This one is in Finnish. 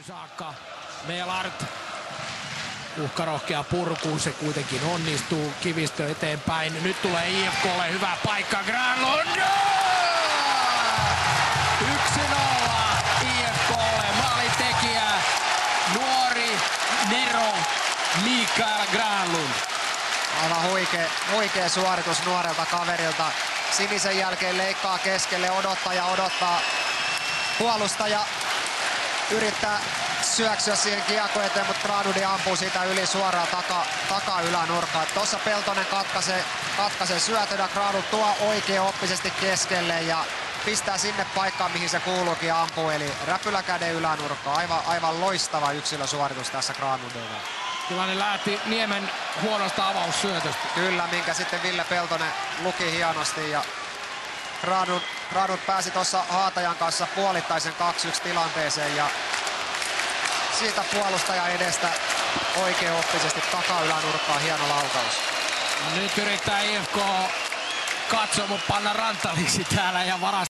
saakka. Melart. Uhkarohkea purkuun, se kuitenkin onnistuu. Kivistö eteenpäin. Nyt tulee IFK:lle hyvä paikka. Granlund! 1-0 IFK:lle. Maalintekijä nuori Nero Mikael Granlund. Aivan huikea suoritus nuorelta kaverilta. Sinisen jälkeen leikkaa keskelle, odottaa. Puolustaja yrittää syöksyä siihen kiekko eteen, mutta Granlund ampuu siitä yli suoraan ylänurkkaan. Tuossa Peltonen katkaisee syötön ja Granlund tuo oikeaoppisesti keskelle ja pistää sinne paikkaan, mihin se kuuluukin ampuu. Eli räpyläkäden ylänurkkaan. Aivan loistava yksilösuoritus tässä Granlundilta. Tilanne lähti Niemen huonosta avaussyötöstä. Kyllä, minkä sitten Ville Peltonen luki hienosti ja Granlund pääsi tuossa Haatajan kanssa puolittaisen 2-1 tilanteeseen ja siitä puolustaja edestä oikeaoppisesti takaylänurkkaan, hieno laukaus. Nyt yrittää IFK katsomo panna rantaliksi täällä ja varastaa